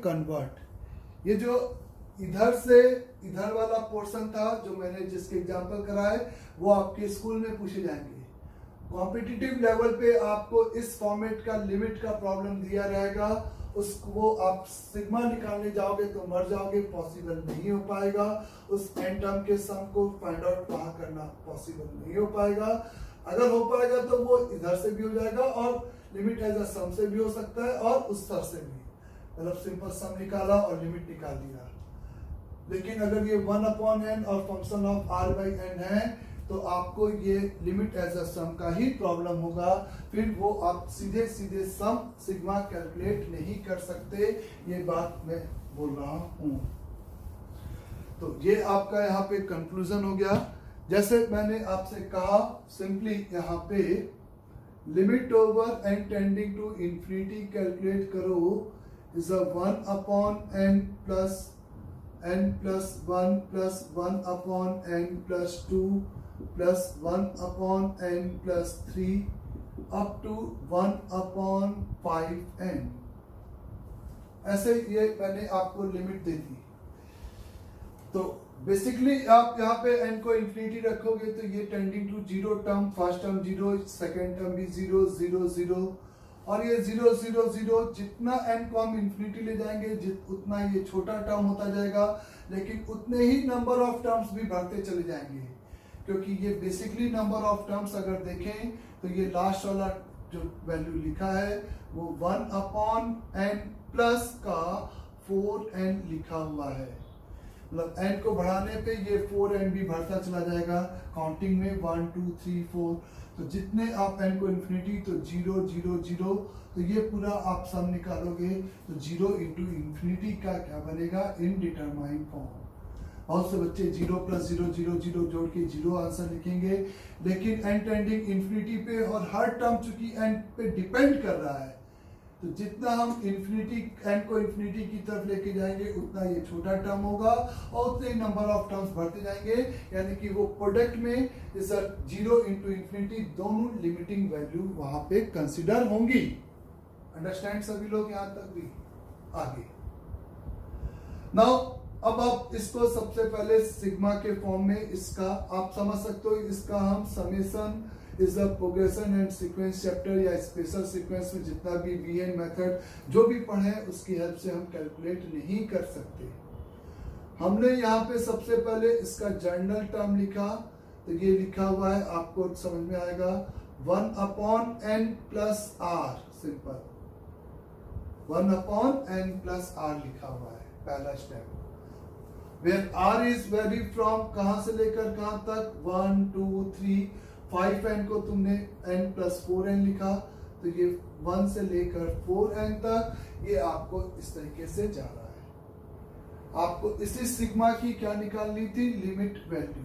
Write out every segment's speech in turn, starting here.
Convert. ये जो इधर से इधर वाला पोर्शन था जो मैंने जिसके एग्जांपल कराए वो आपके स्कूल में पूछे जाएंगे। कॉम्पिटिटिव लेवल पे आपको इस फॉर्मेट का लिमिट का प्रॉब्लम दिया रहेगा, उसको आप सिग्मा निकालने जाओगे तो मर जाओगे, पॉसिबल नहीं हो पाएगा। उस एन टर्म के सम को फाइंड आउट वहां करना पॉसिबल नहीं हो पाएगा। अगर हो पाएगा तो वो इधर से भी हो जाएगा और लिमिट एज अ सम से भी हो सकता है और उस स्तर से भी, मतलब सिंपल सम निकाला और लिमिट निकाल दिया। लेकिन अगर ये 1/n और फंक्शन ऑफ r/n है तो आपको ये लिमिट एज अ सम का ही प्रॉब्लम होगा, फिर वो आप सीधे सीधे सम सिग्मा कैलकुलेट नहीं कर सकते, ये बात मैं बोल रहा हूं। तो ये आपका यहाँ पे कंक्लूजन हो गया। जैसे मैंने आपसे कहा सिंपली यहाँ पे limit over n tending to infinity calculate करो is a 1/n plus n plus 1 plus 1/n plus 2 plus 1/n plus 3 up to 1/5n। ऐसे ये मैंने आपको लिमिट दे दी। तो बेसिकली आप यहाँ पे n को इंफिनिटी रखोगे तो ये tending to zero term, first term zero, second term भी 0 0 0 और ये 0 0 0 जितना n को हम इंफिनिटी ले जाएंगे उतना ये छोटा टर्म होता जाएगा, लेकिन उतने ही नंबर ऑफ टर्म्स भी बढ़ते चले जाएंगे, क्योंकि ये बेसिकली नंबर ऑफ टर्म्स अगर देखें तो ये लास्ट वाला जो वैल्यू लिखा है वो 1/n प्लस का 4n लिखा हुआ है। मतलब n को बढ़ाने पे ये 4n भी बढ़ता चला जाएगा काउंटिंग में 1 2 3 4। तो जितने आप n को इंफिनिटी तो 0 0 0, तो ये पूरा आप सम निकालोगे तो 0 इंटू इंफिनिटी का क्या बनेगा, इनडिटरमाइंड फॉर्म। बहुत से बच्चे 0 + 0 0 0 जोड़ के 0 आंसर लिखेंगे, लेकिन n टेंडिंग इंफिनिटी पे और हर टर्म चूंकि n पे डिपेंड कर रहा है, तो जितना हम इंफिनिटी n को इंफिनिटी की तरफ लेके जाएंगे उतना ये छोटा टर्म होगा और उतने ही नंबर ऑफ टर्म्स बढ़ते जाएंगे, यानी कि वो प्रोडक्ट में इस 0 इंटू इंफिनिटी दोनों लिमिटिंग वैल्यू वहां पे कंसिडर होंगी। अंडरस्टैंड सभी लोग यहाँ तक भी? आगे नाउ अब आप इसको सबसे पहले सिग्मा के फॉर्म में इसका आप समझ सकते हो, इसका हम summation is the progression and sequence chapter या स्पेशल सीक्वेंस में जितना भी बीएन मेथड जो भी पढ़े उसकी हेल्प से हम कैलकुलेट नहीं कर सकते। हमने यहाँ पे सबसे पहले इसका जनरल टर्म लिखा, तो ये लिखा हुआ है आपको समझ में आएगा 1/n plus r, simple 1/n plus r लिखा हुआ है पहला step. Where r is vary from कहां से लेकर कहां तक 1 2 3 5n को तुमने n प्लस 4n लिखा, तो ये 1 से लेकर 4n तक ये आपको इस तरीके से जा रहा है। आपको इसी सिग्मा की क्या निकालनी थी, लिमिट वैल्यू।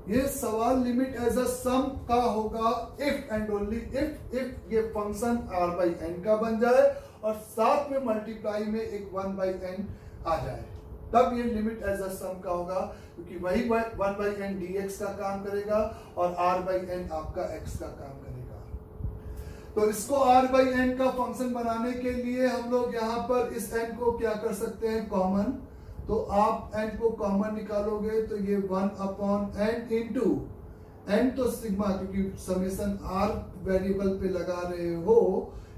ये सवाल लिमिट एज अ सम का होगा इफ एंड ओनली इफ ये फंक्शन r/n का बन जाए और साथ में मल्टीप्लाई में एक 1/n आ जाए, तब ये लिमिट एज अ सम का होगा, क्योंकि वही 1/n dx का काम करेगा और r/n आपका x का काम करेगा। तो इसको r/n का फंक्शन बनाने के लिए हम लोग यहाँ पर इस n को क्या कर सकते हैं, कॉमन। तो आप n को कॉमन निकालोगे तो ये 1/n इंटू n तो सिग्मा, क्योंकि समेशन r वेरिएबल पे लगा रहे हो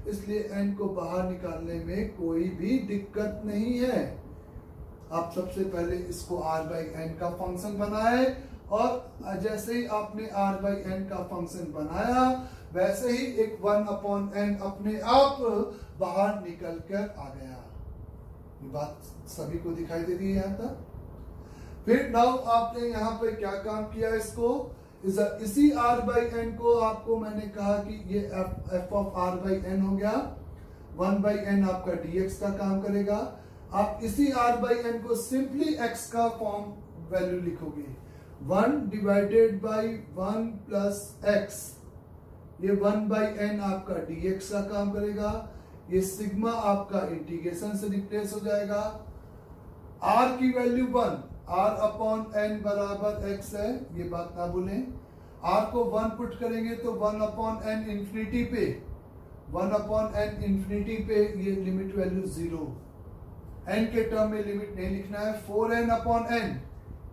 इसलिए n को बाहर निकालने में कोई भी दिक्कत नहीं है। आप सबसे पहले इसको r/n का फंक्शन बनाए और जैसे ही आपने r/n का फंक्शन बनाया वैसे ही एक 1/n अपने आप बाहर निकल कर आ गया। ये बात सभी को दिखाई दे रही है यहाँ तक। फिर नाउ आपने यहाँ पे क्या काम किया, इसको इसी r/n को आपको मैंने कहा कि ये f ऑफ r/n हो गया, 1/n आपका dx का काम करेगा। आप इसी r/n को सिंपली x का फॉर्म वैल्यू लिखोगे, 1 डिवाइडेड बाई 1 प्लस x, ये 1/n आपका dx का काम करेगा। ये सिग्मा आपका इंटीग्रेशन से रिप्लेस हो जाएगा। r की वैल्यू 1, r/n बराबर x है, ये बात ना भूलें। r को 1 पुट करेंगे तो 1/n इंफिनिटी पे 1/n इंफिनिटी पे ये लिमिट वैल्यू 0, n के टर्म में लिमिट नहीं लिखना है। 4n/n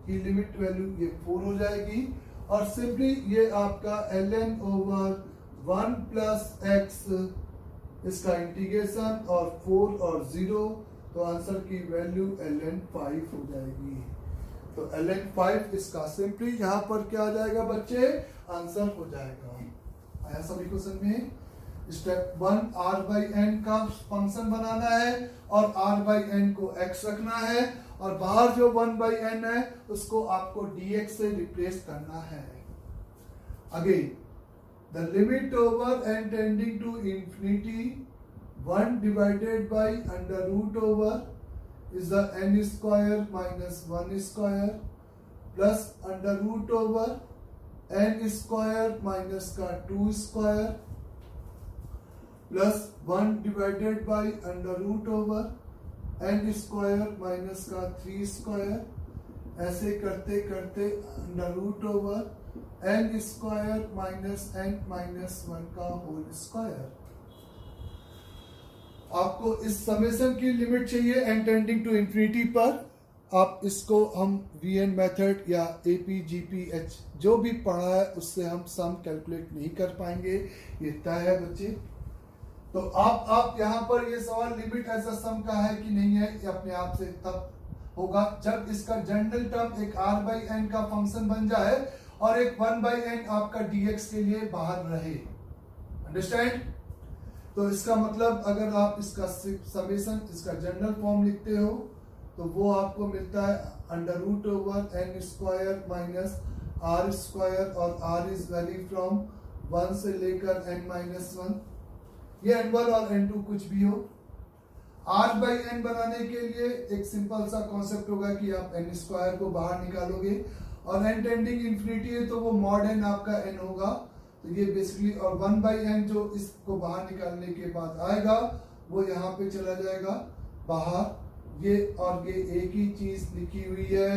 की लिमिट वैल्यू ये 4 हो जाएगी और सिंपली ये आपका ln ओवर 1 प्लस x इसका इंटीग्रेशन और 4 और 0, तो आंसर की वैल्यू ln 5 हो जाएगी। तो ln 5 इसका सिंपली यहाँ पर क्या आ जाएगा बच्चे, आंसर हो जाएगा। आया सभी को समझ में? स्टेप 1 r/n का फंक्शन बनाना है और r/n को x रखना है और बाहर जो 1/n है उसको आपको dx से रिप्लेस करना है। Again the limit over n tending to infinity 1 divided by under root over is the n square minus 1 square plus under root over n square minus का 2 square plus 1 divided by under root over n square minus का 3 square, ऐसे करते करते under root over n square minus n minus 1 का whole square. आपको इस summation की limit चाहिए n टेंडिंग टू इंफिनिटी पर। आप इसको हम वीएन मेथड या एपीजीपीएच जो भी पढ़ा है उससे हम सम कैलकुलेट नहीं कर पाएंगे, ये तय है बच्चे। तो आप यहाँ पर ये सवाल लिमिट एज अ सम का है कि नहीं है, ये अपने आप से तब होगा जब इसका जनरल टर्म एक r/n का फंक्शन बन जाए और एक 1/n आपका dx के लिए बाहर रहे। अंडरस्टैंड? तो इसका मतलब अगर आप इसका समेशन इसका जनरल फॉर्म लिखते हो तो वो आपको मिलता है under root over n square minus r square और r इज वैरी फ्रॉम 1 से लेकर n माइनस 1, ये n1 और n2 कुछ भी हो। r/n बनाने के लिए एक सिंपल सा कॉन्सेप्ट होगा कि आप n स्क्वायर को बाहर निकालोगे और n टेंडिंग इंफिनिटी है तो वो मॉड n आपका n होगा, तो ये बेसिकली और 1/n जो इसको बाहर निकालने के बाद आएगा वो यहाँ पे चला जाएगा बाहर। ये और ये एक ही चीज लिखी हुई है,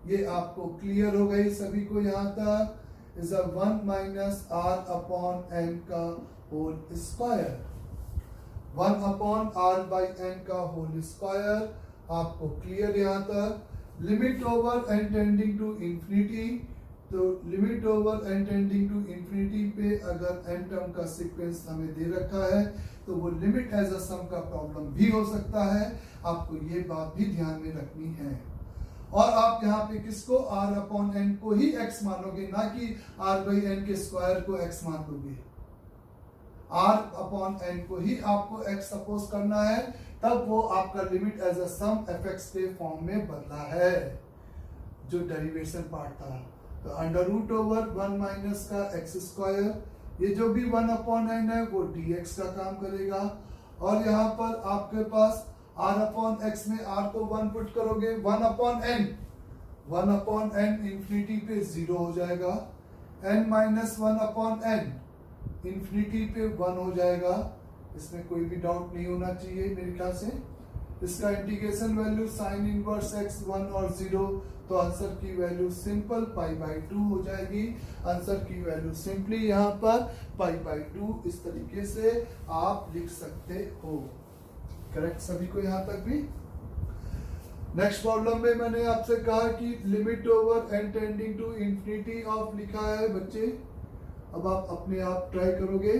ये आपको क्लियर हो गई सभी को यहाँ तक। इज 1 माइनस r/n का होल स्क्वायर, 1/r/n का होल स्क्वायर आपको क्लियर यहाँ तक। Limit over n tending to infinity, तो limit over n tending to infinity पे अगर n टर्म का सीक्वेंस हमें दे रखा है तो वो लिमिट एज अ सम का प्रॉब्लम भी हो सकता है, आपको ये बात भी ध्यान में रखनी है। और आप यहाँ पे किसको r/n को ही x मानोगे, ना कि r/n के स्क्वायर को x मान लोगे। r/n को ही आपको x सपोज करना है, तब वो आपका limit as a sum fx के फॉर्म में बदला है जो डेरिवेशन पार्ट था। तो अंडर रूट ओवर 1 माइनस का x स्क्वायर, ये जो भी 1/n है वो dx का काम करेगा और यहाँ पर आपके पास r/x में r को 1 पुट करोगे, 1/n इंफिनिटी पे 0 हो जाएगा, n माइनस 1/n इंफिनिटी पे 1 हो जाएगा। इसमें कोई भी डाउट नहीं होना चाहिए मेरे ख्याल से। इसका integration value sine inverse x 1 और 0, तो आंसर की वैल्यू सिंपल π/2 हो जाएगी। आंसर की वैल्यू सिंपली यहाँ पर π/2 इस तरीके से आप लिख सकते हो। करेक्ट सभी को यहाँ तक भी? नेक्स्ट प्रॉब्लम में मैंने आपसे कहा कि limit over n tending to infinity of लिखा है बच्चे। अब आप अपने आप ट्राई करोगे।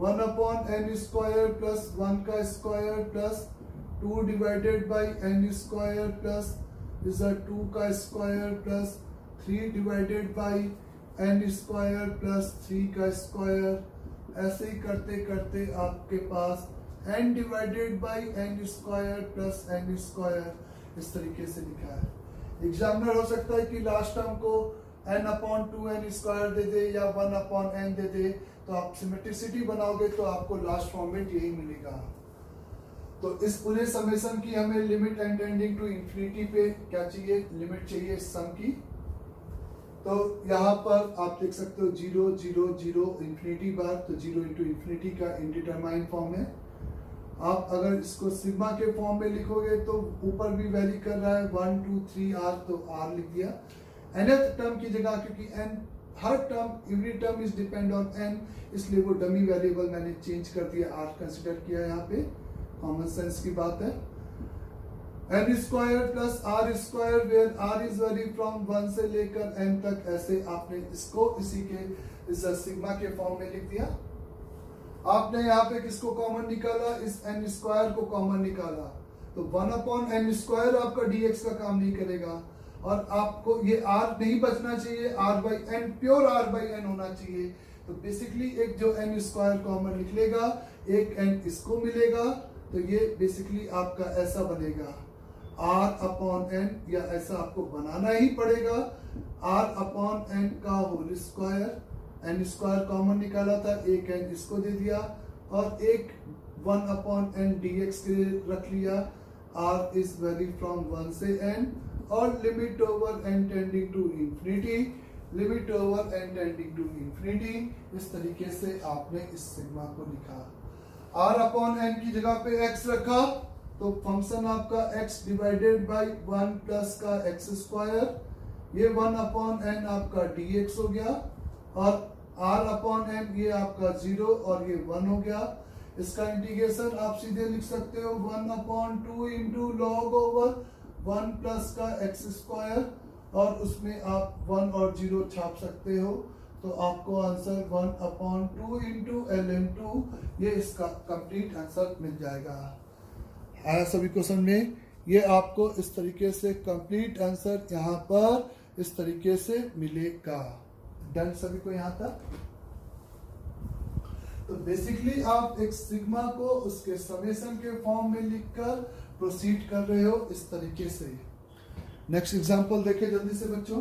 1/n स्क्वायर प्लस 1 का square plus 2 divided by n square plus is 2 का square plus 3 divided by n square plus 3 का स्क्वायर। ऐसे ही करते करते आपके पास n divided by n square plus n square इस तरीके से लिखा है। एग्जामिनर हो सकता है कि लास्ट टर्म को n/2n स्क्वायर दे दे या 1/n दे दे, तो आप सिमेट्रिसिटी बनाओगे तो आपको लास्ट फॉर्मेट यही मिलेगा। तो इस पूरे समेशन की हमें limit n tending to infinity पे क्या चाहिए, लिमिट चाहिए इस सम की। तो यहाँ पर आप देख सकते हो 0 0 0 इंफिनिटी बार, तो 0 इंटू इंफिनिटी का इंडिटरमाइन फॉर्म है। आप अगर इसको सिग्मा के फॉर्म में लिखोगे तो ऊपर भी वैरी कर रहा है 1 2 3 r, तो r लिख दिया। nth टर्म की जगह क्योंकि n her term every term is depend on n, इसलिए वो डमी वेरिएबल मैंने चेंज कर दिया, r कंसिडर किया यहाँ पे, कॉमन सेंस की बात है। n square plus r square where r is vary from 1 से लेकर n तक, ऐसे आपने इसको इसी के इस सिग्मा के फॉर्म में लिख दिया। आपने यहाँ पे किसको कॉमन निकाला, इस n स्क्वायर को कॉमन निकाला, तो 1/n स्क्वायर आपका dx का काम नहीं करेगा, और आपको ये r नहीं बचना चाहिए, r/n प्योर r/n होना चाहिए। तो बेसिकली एक जो n स्क्वायर कॉमन निकलेगा, एक n इसको मिलेगा, तो ये बेसिकली आपका ऐसा बनेगा r/n, या ऐसा आपको बनाना ही पड़ेगा, r/n का whole square, n square common निकाला था, एक n इसको दे दिया, और एक 1/n dx के लिए रख लिया, r इज वेरी फ्रॉम 1 से n, और limit over n tending to infinity, limit over n tending to infinity. इस तरीके से आपने इस सिग्मा को लिखा। r/n की जगह पे x रखा, तो फंक्शन आपका x डिवाइडेड बाय 1 प्लस का x स्क्वायर, ये 1/n आपका dx हो गया, और r/n ये आपका 0 और ये 1 हो गया। इसका इंटीग्रेशन आप सीधे लिख सकते हो 1/2 इंटू लॉग ओवर 1 प्लस का x स्क्वायर, और उसमें आप 1 और 0 छाप सकते हो, तो आपको आंसर 1/2 इंटू ln2, ये इसका कंप्लीट आंसर मिल जाएगा। आया सभी क्वेश्चन में? ये आपको इस तरीके से कंप्लीट आंसर यहाँ पर इस तरीके से मिलेगा। डन सभी को यहाँ तक? तो बेसिकली आप एक सिग्मा को उसके समेशन के फॉर्म में लिखकर प्रोसीड कर रहे हो इस तरीके से। नेक्स्ट एग्जांपल देखिए जल्दी से बच्चों।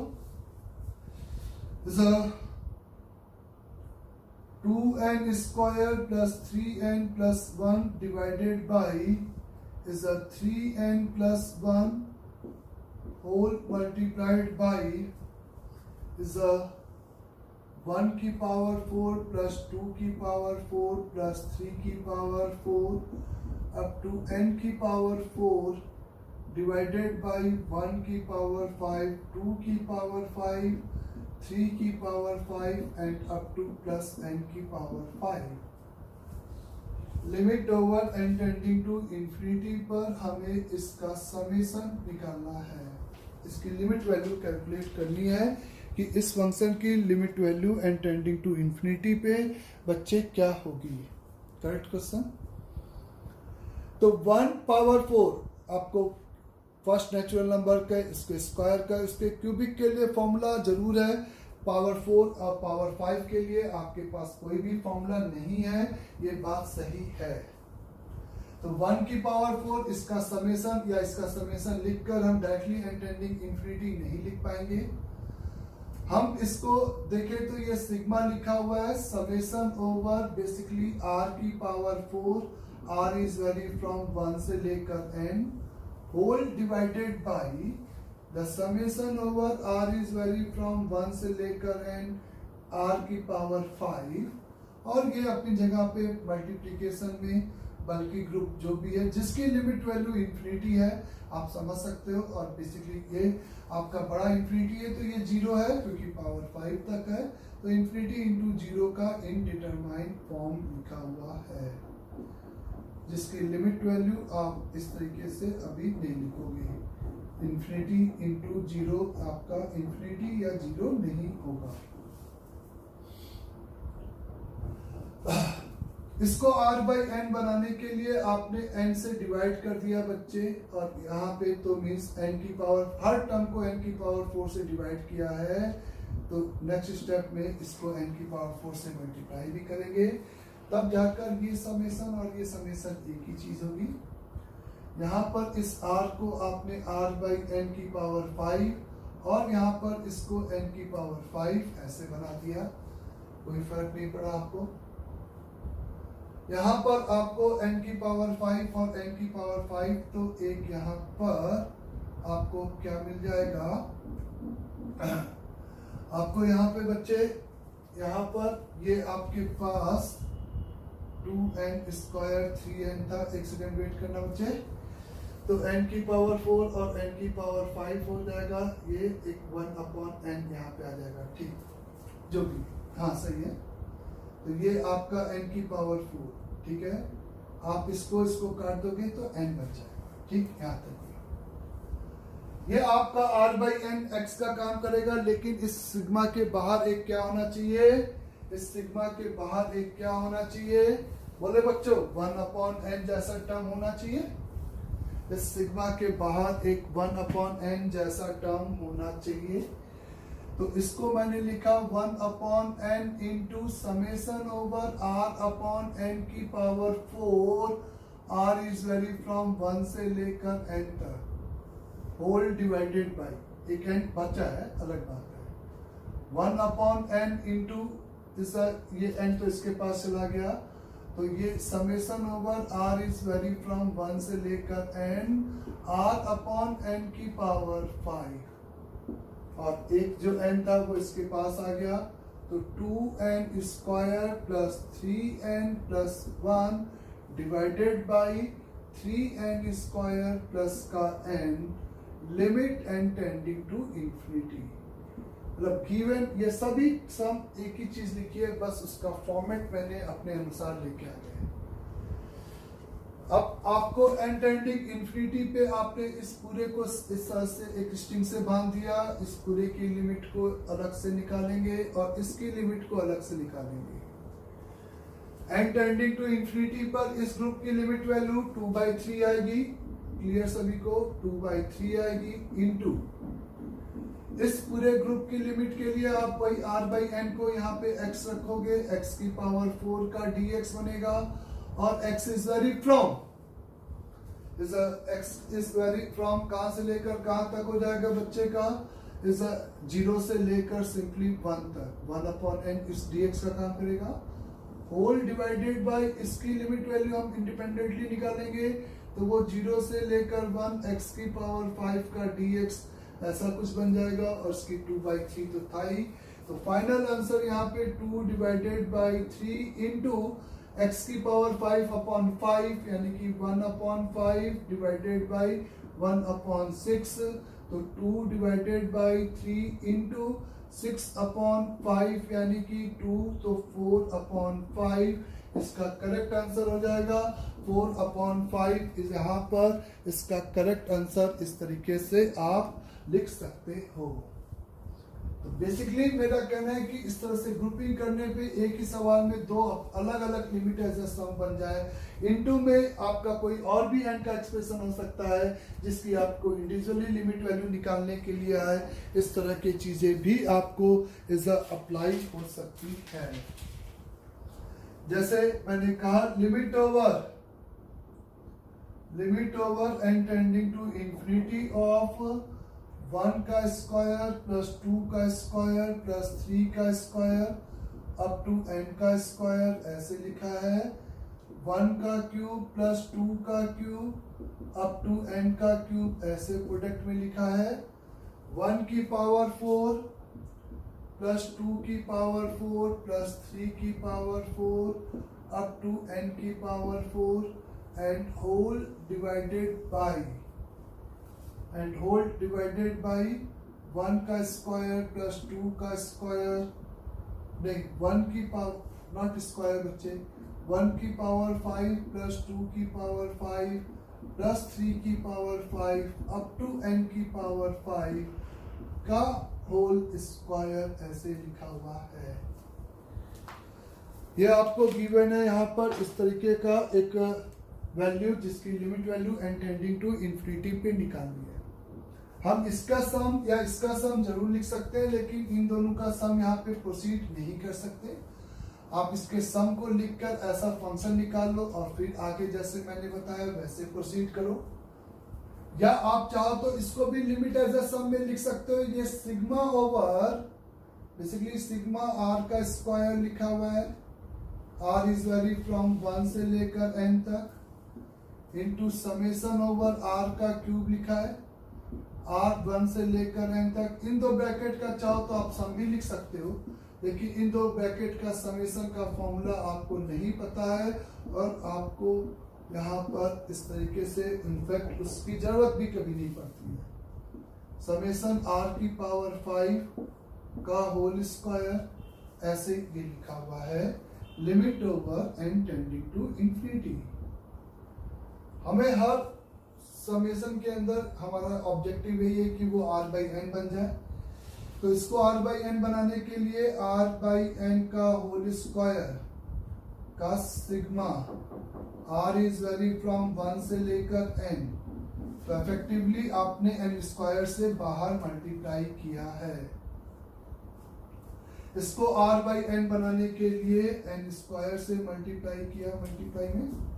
2n square plus 3n plus 1 divided by is a 3n plus 1 whole multiplied by is a 1 की पावर 4 प्लस 2 की पावर 4 प्लस 3 की पावर 4 अप टू n की पावर 4 डिवाइडेड बाय 1 की पावर 5, 2 की पावर 5, 3 की power 5 and up to plus n की power 5। Limit over n tending to infinity पर हमें इसका समेशन निकालना है, इसकी लिमिट वैल्यू कैलकुलेट करनी है कि इस फंक्शन की limit value n tending to infinity पे बच्चे क्या होगी। Correct question. तो 1 पावर 4 आपको फर्स्ट नेचुरल नंबर का, इसके स्क्वायर का, इसके क्यूबिक के लिए फॉर्मूला जरूर है, पावर 4 और पावर 5 के लिए आपके पास कोई भी फॉर्मूला नहीं है, ये बात सही है। तो 1 की पावर 4 इसका समेशन या इसका समेशन लिखकर हम डायरेक्टली n टेंडिंग इंफिनिटी नहीं लिख पाएंगे। हम इसको देखें तो ये सिग्मा लिखा हुआ है, समेशन ओवर बेसिकली r की power 4, r is vary from 1 से लेकर n whole divided by the summation over r is vary from 1 से लेकर n r की पावर 5, और ये अपनी जगह पे मल्टीप्लिकेशन में बल्कि ग्रुप जो भी है जिसकी लिमिट वैल्यू इंफिनिटी है आप समझ सकते हो, और बेसिकली ये आपका बड़ा इंफिनिटी है तो ये 0 है क्योंकि पावर 5 तक है, तो इंफिनिटी इंटू 0 का इनडिटरमाइंड फॉर्म लिखा हुआ है, जिसकी लिमिट वैल्यू आप इस तरीके से अभी नहीं लिखोगे। इंफिनिटी इंटू 0 आपका इंफिनिटी या 0 नहीं होगा। इसको r बाई n बनाने के लिए आपने n से डिवाइड कर दिया बच्चे, और यहाँ पे तो मीन्स n की पावर, हर टर्म को n की पावर 4 से डिवाइड किया है, तो नेक्स्ट स्टेप में इसको n की पावर 4 से मल्टीप्लाई भी करेंगे, तब जाकर ये समेशन और ये समेशन एक ही चीज होगी। यहाँ पर इस r को आपने r बाई n की पावर 5 और यहाँ पर इसको n की पावर 5 ऐसे बना दिया, कोई फर्क नहीं पड़ा आपको। यहाँ पर आपको n की पावर 5 और n की पावर 5, तो एक यहाँ पर आपको क्या मिल जाएगा, आपको यहाँ पे बच्चे यहाँ पर ये आपके पास 2n स्क्वायर 3n था, एक सेकेंड वेट करना बच्चे, तो n की पावर 4 और n की पावर 5 हो जाएगा, ये एक 1/n यहाँ पे आ जाएगा। ठीक, जो भी, हाँ सही है। तो ये आपका n की पावर 4, ठीक है। आप इसको काट दोगे तो n बच जाएगा, ठीक। यहाँ तक ये आपका r बाई एन एक्स का काम करेगा, लेकिन इस सिग्मा के बाहर एक क्या होना चाहिए, इस सिग्मा के बाहर एक क्या होना चाहिए, बोले बच्चों 1/n जैसा टर्म होना चाहिए। इस सिग्मा के बाहर एक 1/n जैसा टर्म होना चाहिए। तो इसको मैंने लिखा 1/n into summation over r/n की power 4, r is vary from 1 से लेकर n तक, होल डिवाइडेड बाई, एक n बचा है अलग बात है, 1/n इंटू ये n तो इसके पास चला गया, तो ये summation over r is vary from 1 से लेकर n, r/n की पावर 5, और एक जो n था वो इसके पास आ गया, तो 2n square plus 3n plus 1 divided by 3n square plus का n, limit n tending to infinity. मतलब गिवन, ये सभी सम एक ही चीज लिखी है, बस उसका फॉर्मेट मैंने अपने अनुसार लेके आ गया। अब आपको n टेंडिंग इंफिनिटी पे आपने इस पूरे को इस तरह से एक स्ट्रिंग से बांध दिया, इस पूरे की लिमिट को अलग से निकालेंगे और इसकी लिमिट को अलग से निकालेंगे। n टेंडिंग टू इंफिनिटी पर इस ग्रुप की लिमिट वैल्यू 2/3 आएगी, क्लियर सभी को, 2/3 आएगी, इनटू इस पूरे ग्रुप की लिमिट के लिए आप वही r बाई n को यहाँ पे x रखोगे, x की पावर 4 का dx बनेगा, और x is vary from, x is vary from कहां से लेकर कहां तक हो जाएगा बच्चे का, इज 0 से लेकर सिंपली 1 तक, 1/n इस dx का काम करेगा, होल डिवाइडेड बाय इसकी लिमिट वैल्यू हम इंडिपेंडेंटली निकालेंगे, तो वो 0 से लेकर 1 x की पावर 5 का dx ऐसा कुछ बन जाएगा, और इसकी 2/3 तो था ही। तो फाइनल आंसर यहाँ पे 2 डिवाइडेड बाई 3 इंटू x की पावर 5/5 यानी कि 1/5 डिवाइडेड बाई 1/6, तो 2 डिवाइडेड बाई 3 इंटू 6/5 यानी कि 2, तो 4/5 इसका करेक्ट आंसर हो जाएगा। 4/5 इस यहाँ पर इसका करेक्ट आंसर इस तरीके से आप लिख सकते हो। तो बेसिकली मेरा कहना है कि इस तरह से ग्रुपिंग करने पे एक ही सवाल में दो अलग अलग लिमिट एज अ सम बन जाए। इनटू में आपका कोई और भी एंड का एक्सप्रेशन हो सकता है जिसकी आपको इंडिविजुअली लिमिट वैल्यू निकालने के लिए आए। इस तरह की चीजें भी आपको एज अ अप्लाई हो सकती है। जैसे मैंने कहा limit over n tending to infinity of 1 का स्क्वायर प्लस 2 का स्क्वायर प्लस 3 का स्क्वायर अप टू n का स्क्वायर ऐसे लिखा है। 1 का क्यूब प्लस 2 का क्यूब अप टू n का क्यूब ऐसे प्रोडक्ट में लिखा है। 1 की पावर 4 प्लस 2 की पावर 4 प्लस 3 की पावर 4 अप टू n की power 4 and whole divided by 1 का स्क्वायर प्लस 2 का स्क्वायर, नहीं 1 की पावर नॉट स्क्वायर बच्चे, 1 की पावर 5 प्लस 2 की पावर 5 प्लस 3 की पावर 5 अप टू n की पावर 5 का होल स्क्वायर ऐसे लिखा हुआ है। यह आपको गिवन है यहाँ पर इस तरीके का एक वैल्यू जिसकी limit value n tending to infinity पे निकालनी है। हम इसका सम या इसका सम जरूर लिख सकते हैं, लेकिन इन दोनों का सम यहाँ पे प्रोसीड नहीं कर सकते। आप इसके सम को लिखकर ऐसा फंक्शन निकाल लो और फिर आगे जैसे मैंने बताया वैसे प्रोसीड करो, या आप चाहो तो इसको भी लिमिट एज अ सम में लिख सकते हो। ये sigma over basically sigma r का स्क्वायर लिखा हुआ है, r इज वेरी फ्रॉम 1 से लेकर n तक, इंटू समेसन ओवर r का क्यूब लिखा है, r 1 से लेकर n तक। इन दो ब्रैकेट का चाहो तो आप सम भी लिख सकते हो, लेकिन इन दो ब्रैकेट का समेसन का फॉर्मूला आपको नहीं पता है और आपको यहाँ पर इस तरीके से इनफैक्ट उसकी जरूरत भी कभी नहीं पड़ती है। समेसन r की पावर 5 का होल स्क्वायर ऐसे ये लिखा हुआ है limit over n tending to infinity. हमें हर समेशन के अंदर हमारा ऑब्जेक्टिव यही है कि वो r बाई एन बन जाए। तो इसको r बाई एन बनाने के लिए r बाई एन का होल स्क्वायर का sigma r is vary from 1 से लेकर n, तो इफेक्टिवली आपने n स्क्वायर से बाहर मल्टीप्लाई किया है। इसको r बाई एन बनाने के लिए n स्क्वायर से मल्टीप्लाई किया, मल्टीप्लाई में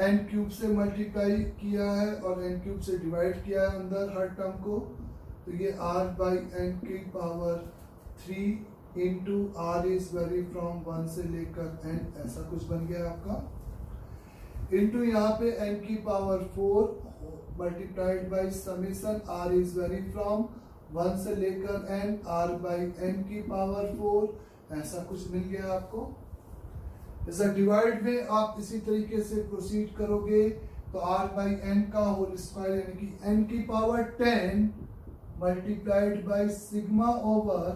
n क्यूब से मल्टीप्लाई किया है और n क्यूब से डिवाइड किया है अंदर हर टर्म को। तो ये r बाई एन की power 3 into r is vary from 1 से लेकर n, ऐसा कुछ बन गया आपका। इंटू यहाँ पे n की power 4 multiplied by summation r is vary from 1 से लेकर n, r बाई n की पावर 4, ऐसा कुछ मिल गया आपको। ऐसा डिवाइड में आप इसी तरीके से प्रोसीड करोगे तो r बाई n का होल स्क्वायर यानी कि n की power 10 multiplied by sigma over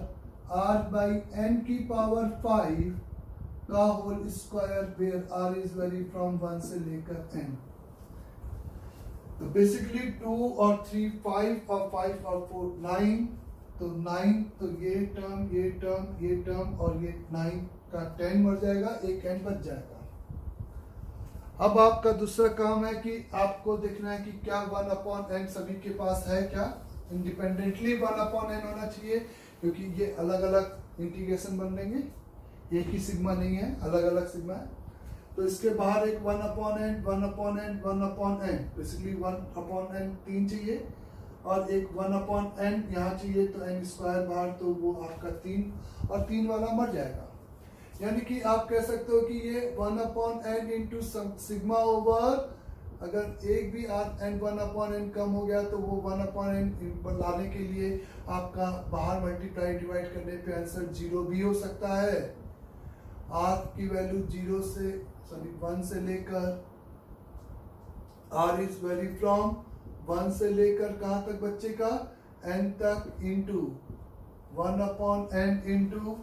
r by n की पावर 5 का whole square where r is vary from 1 से लेकर n। तो बेसिकली 2 और 3 5 और 5 और 4 9, तो 9, तो ये टर्म ये टर्म ये टर्म और ये 9 का 10 मर जाएगा, एक n बच जाएगा। अब आपका दूसरा काम है कि आपको देखना है कि क्या 1 अपॉन n सभी के पास है, क्या इंडिपेंडेंटली 1 अपॉन n होना चाहिए, क्योंकि ये अलग अलग इंटीग्रेशन बन लेंगे, एक ही सिग्मा नहीं है, अलग अलग सिग्मा है। तो इसके बाहर एक 1 upon n 1 upon n 1 upon n, basically 1 upon n 3 चाहिए और एक 1 अपॉन n यहाँ चाहिए, तो n स्क्वायर बाहर, तो वो आपका 3 और 3 वाला मर जाएगा। यानी कि आप कह सकते हो कि ये 1 upon n into sigma over, अगर एक भी n 1 अपॉन n कम हो गया तो वो 1 अपॉन n लाने के लिए आपका बाहर मल्टीप्लाई डिवाइड करने पे आंसर 0 भी हो सकता है। r की वैल्यू 1 से लेकर r इज वेरी फ्रॉम 1 से लेकर कहाँ तक बच्चेगा n तक, into 1 upon n into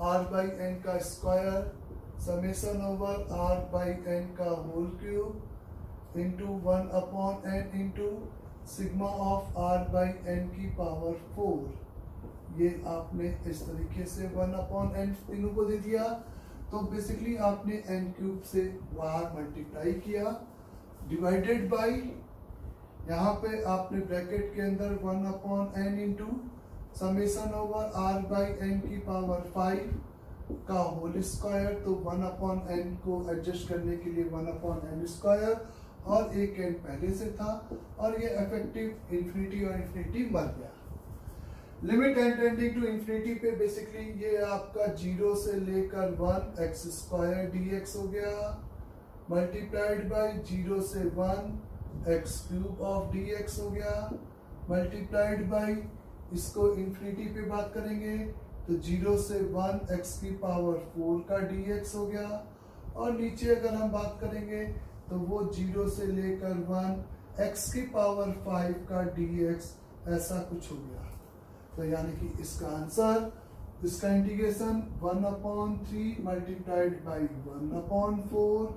r by n का square summation over r by n का whole cube into 1 upon n into sigma of r by n की पावर 4। ये आपने इस तरीके से 1 अपॉन n तीनों को दे दिया। तो बेसिकली आपने n क्यूब से बाहर मल्टीप्लाई किया डिवाइडेड बाई, यहाँ पे आपने ब्रैकेट के अंदर 1 upon n into summation over r by n की पावर 5 का होल स्क्वायर। तो 1 अपॉन n को एडजस्ट करने के लिए 1 अपॉन n स्क्वायर और एक n पहले से था और ये इफेक्टिव इंफिनिटी और इंफिनिटी मर गया। Limit n tending to infinity पे बेसिकली ये आपका 0 से लेकर 1 x स्क्वायर dx हो गया मल्टीप्लाइड बाई 0 से 1 x क्यूब ऑफ dx हो गया मल्टीप्लाइड बाई, इसको इंफिनिटी पे बात करेंगे तो 0 से 1 x की पावर 4 का dx हो गया और नीचे अगर हम बात करेंगे तो वो 0 से लेकर 1 x की पावर 5 का dx, ऐसा कुछ हो गया। तो यानी कि इसका आंसर, इसका integration 1 upon 3 multiplied by 1 upon 4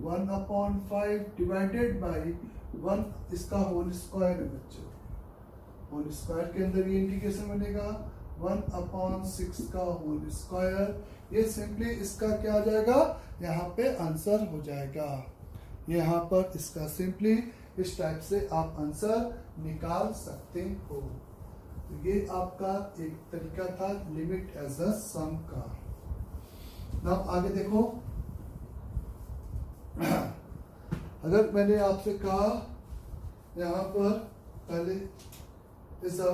1 upon 5 divided by 1, इसका होल स्क्वायर है बच्चों। होल स्क्वायर के अंदर ये इंटीग्रेशन बनेगा 1 अपॉन 6 का होल स्क्वायर। ये सिंपली इसका क्या आ जाएगा, यहाँ पे आंसर हो जाएगा। यहाँ पर इसका सिंपली इस टाइप से आप आंसर निकाल सकते हो। तो ये आपका एक तरीका था लिमिट एज अ सम का। नाउ आगे देखो, अगर मैंने आपसे कहा यहाँ पर पहले is a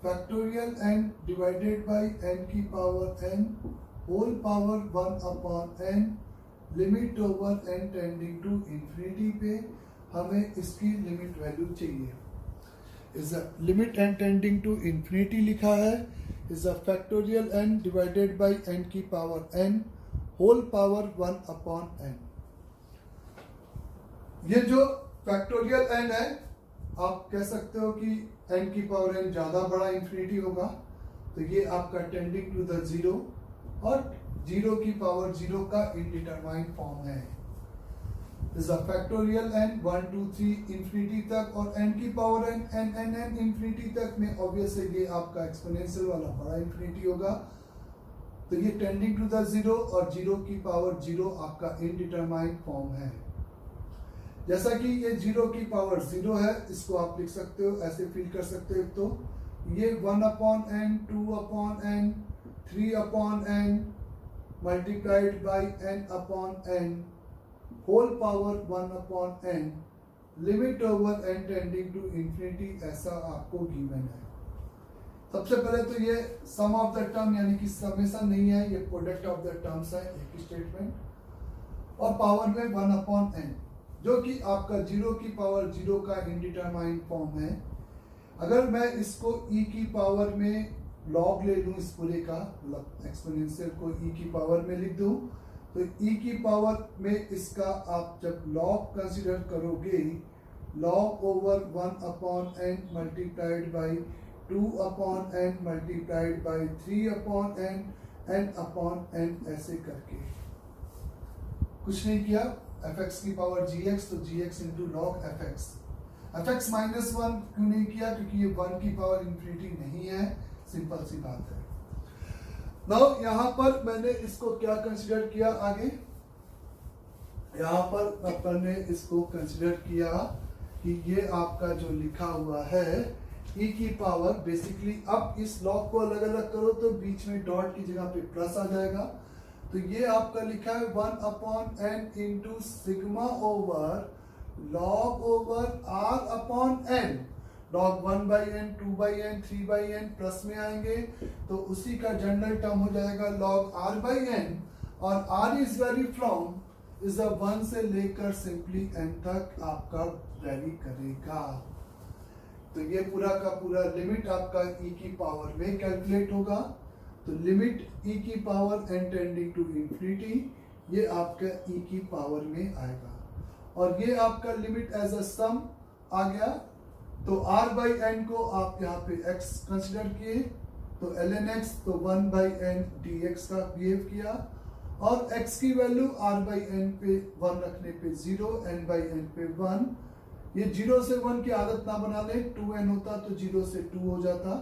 factorial n divided by n की power n whole power 1 upon n limit over n tending to infinity पे हमें इसकी लिमिट वैल्यू चाहिए। Is a limit n tending to infinity लिखा है, is a factorial n divided by n की power n whole power 1 upon n। ये जो factorial n है, आप कह सकते हो कि n की पावर n ज्यादा बड़ा इंफिनिटी होगा, तो ये आपका टेंडिंग टू द जीरो और 0 की पावर 0 का इनडिटरमाइंड फॉर्म है। Is a factorial n 1 2 3 infinity तक, और n की पावर n इंफिनिटी तक में ऑब्वियसली ये आपका एक्सपोनेंशियल वाला बड़ा इंफिनिटी होगा, तो ये टेंडिंग टू द 0, और 0 की पावर 0 आपका इनडिटरमाइंड फॉर्म है। जैसा कि ये 0 की पावर 0 है, इसको आप लिख सकते हो ऐसे फील कर सकते हो, तो ये 1/n 2/n 3/n multiplied by n/n whole power 1/n limit over n tending to infinity, ऐसा आपको गिवन है। सबसे पहले तो ये सम ऑफ द टर्म यानी कि समेशन नहीं है, ये प्रोडक्ट ऑफ द टर्म्स है, एक स्टेटमेंट, और पावर में 1/n जो कि आपका 0 की पावर 0 का इनडिटरमाइंड फॉर्म है। अगर मैं इसको e की पावर में लॉग ले लूं इस पूरे का, मतलब एक्सपोनेंशियल को e की पावर में लिख दूं, तो e की पावर में इसका आप जब लॉग कंसीडर करोगे, log over 1/n multiplied by 2/n multiplied by 3/n n/n ऐसे करके, कुछ नहीं किया, fx की पावर gx, तो gx into log fx। fx minus 1 क्यों नहीं किया, क्योंकि ये 1 की पावर इंफिनिटी नहीं है, सिंपल सी बात है। नाउ यहाँ पर मैंने इसको क्या कंसीडर किया, आगे यहाँ पर अपन ने इसको कंसीडर किया कि ये आपका जो लिखा हुआ है e की पावर, बेसिकली अब इस लॉग को अलग अलग करो तो बीच में डॉट की जगह पे प्लस आ जाएगा, तो ये आपका लिखा है 1/n into sigma over log over r/n, log 1/n 2/n 3/n plus में आएंगे तो उसी का जनरल टर्म हो जाएगा लॉग r/n, और r is vary from is 1 से लेकर सिंपली n तक आपका वैरी करेगा। तो ये पूरा का पूरा लिमिट आपका e की पावर में कैलकुलेट होगा, तो लिमिट e की power n tending to infinity, ये आपका e की पावर में आएगा, और ये आपका लिमिट एज अ सम आ गया, तो r/n को आप यहाँ पे x कंसिडर किए, तो ln x तो 1/n dx का बिहेव किया, और x की वैल्यू r/n पे 1 रखने पे 0, n/n पे 1, ये 0 से 1 की आदत ना बना ले, 2n होता तो 0 से 2 हो जाता,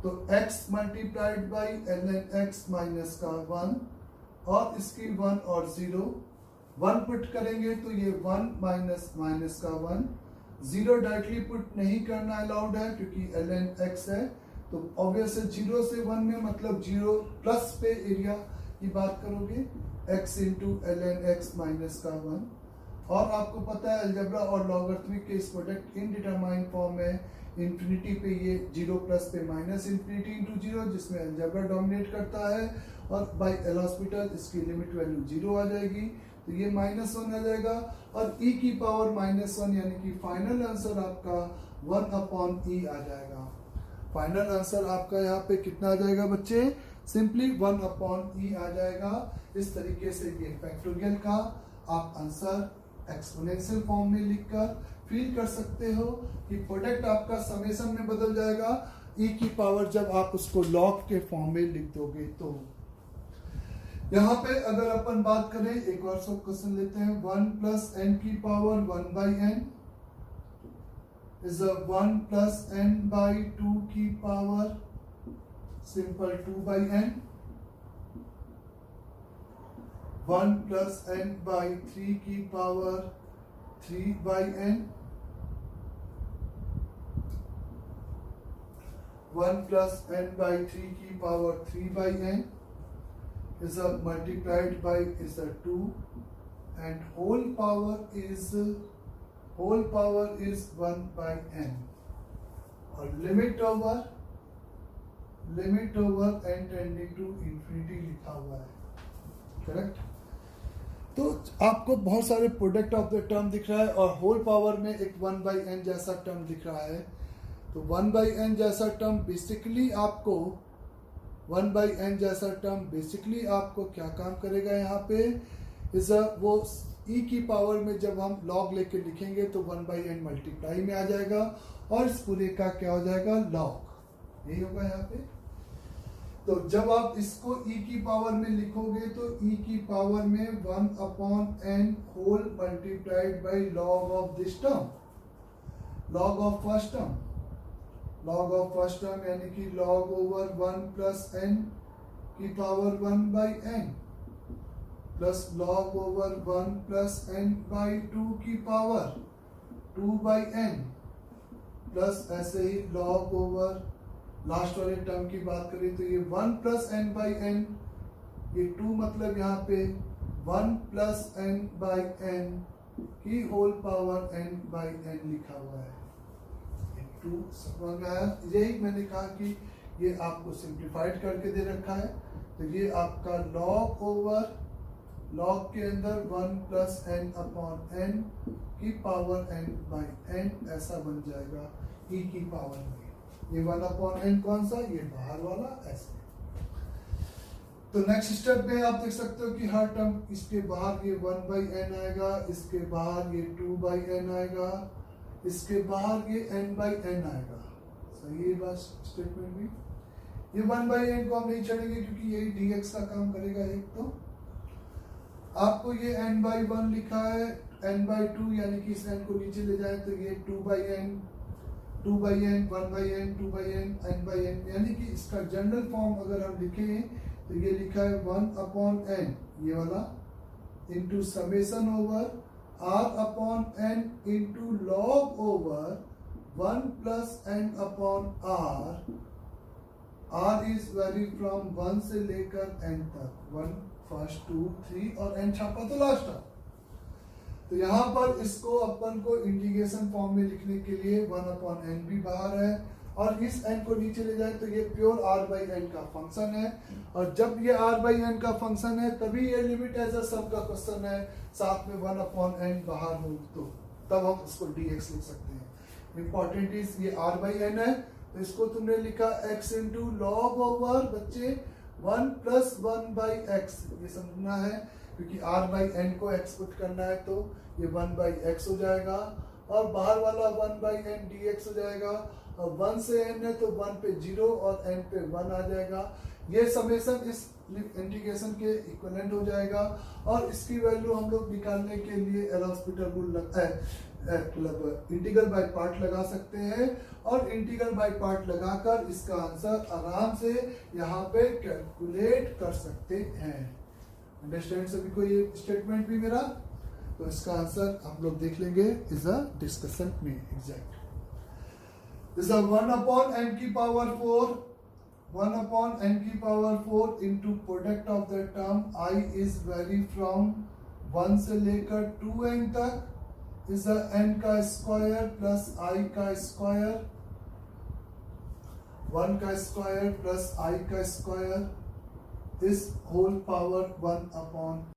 तो x multiplied by ln x minus का 1, और इसकी 1 और 0 1 पुट करेंगे तो ये 1 माइनस माइनस का 1, 0 डायरेक्टली पुट नहीं करना अलाउड है क्योंकि ln x है, तो ऑब्वियस 0 से 1 में मतलब 0 प्लस पे एरिया की बात करोगे, x into ln x minus का 1, और आपको पता है अलजेब्रा और लॉगरिथमिक के इस प्रोडक्ट इनडिटरमाइंड फॉर्म है, इंफिनिटी पे ये 0 प्लस पे माइनस इंफिनिटी इंटू 0, जिसमें अलजेब्रा डोमिनेट करता है, और बाय एल हॉस्पिटल इसकी लिमिट वैल्यू 0 आ जाएगी, तो ये -1 आ जाएगा, और e की पावर -1 यानी कि फाइनल आंसर आपका 1/e आ जाएगा। फाइनल आंसर आपका यहाँ पे कितना आ जाएगा बच्चे, सिंपली 1/e आ जाएगा। इस तरीके से ये फैक्टोरियल का आप आंसर एक्सपोनेंशियल फॉर्म में लिखकर फील कर सकते हो कि प्रोडक्ट आपका समेशन में बदल जाएगा e की पावर जब आप उसको लॉग के फॉर्म में लिख दोगे। तो यहाँ पे अगर अपन बात करें, एक और सब क्वेश्चन लेते हैं, 1 प्लस n की power 1/n is 1 plus n by 2 की power simple 2/n, 1 plus n by 3 की power 3/n, 1 plus n by 3 की power 3/n is a multiplied by is a 2, and whole power is 1/n, और limit over n tending to infinity लिखा हुआ है, correct. तो आपको बहुत सारे प्रोडक्ट ऑफ द टर्म दिख रहा है, और होल पावर में एक 1/n जैसा टर्म दिख रहा है, तो 1/n जैसा टर्म बेसिकली आपको 1/n जैसा टर्म बेसिकली आपको क्या काम करेगा, यहाँ पे इज वो e की पावर में जब हम लॉग लेके लिखेंगे तो 1/n मल्टीप्लाई में आ जाएगा, और इस पूरे का क्या हो जाएगा, लॉग, यही होगा यहाँ पे। तो जब आप इसको e की पावर में लिखोगे तो e की पावर में 1/n whole multiplied by log of this term, log of first term, log of first term यानी कि log ओवर 1 प्लस n की power 1/n plus log over 1 plus n by 2 की power 2/n plus ऐसे ही log over last वाले term की बात करें तो ये 1 प्लस n बाई n, ये 2 मतलब यहाँ पे 1 प्लस n बाई n की whole power n by n लिखा हुआ है। ये 2 समझ में आया? यही मैंने कहा कि ये आपको सिंप्लीफाइड करके दे रखा है। तो ये आपका log ओवर log के अंदर 1 प्लस n अपॉन n की पावर n बाई n ऐसा बन जाएगा e की पावर में। ये 1/n कौन सा? ये बाहर वाला ऐसे। तो नेक्स्ट स्टेप में आप देख सकते हो कि हर टर्म इसके बाहर ये 1/n आएगा, इसके बाहर ये 2/n आएगा, इसके बाहर ये n/n आएगा। सही है बात स्टेटमेंट भी। ये 1/n को हम नहीं छोड़ेंगे क्योंकि यही dx का काम करेगा। एक तो आपको ये n/1 लिखा है, n/2 यानी कि इस n को नीचे ले जाए तो ये 2/n 1/n 2/n n/n, यानी कि इसका जनरल फॉर्म अगर हम लिखें तो ये लिखा है 1/n ये वाला into summation over r/n into log over 1 plus n upon r is vary from 1 से लेकर n तक, 1 फर्स्ट 2 3 और n छापा तो लास्ट तक। तो यहाँ पर इसको अपन को इंटीग्रेशन फॉर्म में लिखने के लिए 1/n भी बाहर है और इस n को नीचे ले जाए तो ये प्योर r/n का फंक्शन है। और जब ये r/n का फंक्शन है तभी ये लिमिट एज अ सम का क्वेश्चन है, साथ में 1/n बाहर हो तो तब हम इसको dx लिख सकते हैं। इंपॉर्टेंट इज ये r/n है तो इसको तुमने लिखा x इंटू लॉग ओवर बच्चे 1 प्लस 1/x, ये समझना है क्योंकि r/n को x पुट करना है तो ये 1/x हो जाएगा और बाहर वाला 1/n dx हो जाएगा। और 1 से n है तो 1 पे 0 और n पे 1 आ जाएगा। ये समेशन इस इंटीग्रेशन के इक्विवेलेंट हो जाएगा और इसकी वैल्यू हम लोग निकालने के लिए एल हॉस्पिटल रूल मतलब इंटीग्रल बाय पार्ट लगा सकते हैं और इंटीग्रल बाय पार्ट लगाकर इसका आंसर आराम से यहाँ पे कैलकुलेट कर सकते हैं। अंडरस्टैंड सभी को ये स्टेटमेंट भी मेरा? तो इसका आंसर हम लोग देख लेंगे इज अ डिस्कशन में एग्जैक्ट। इज अ 1/n की पावर 4, 1/n की power 4 into product of the term i is vary from 1 से लेकर 2n तक इज अ n का स्क्वायर प्लस i का स्क्वायर, 1 का स्क्वायर प्लस i का स्क्वायर इस होल पावर 1/n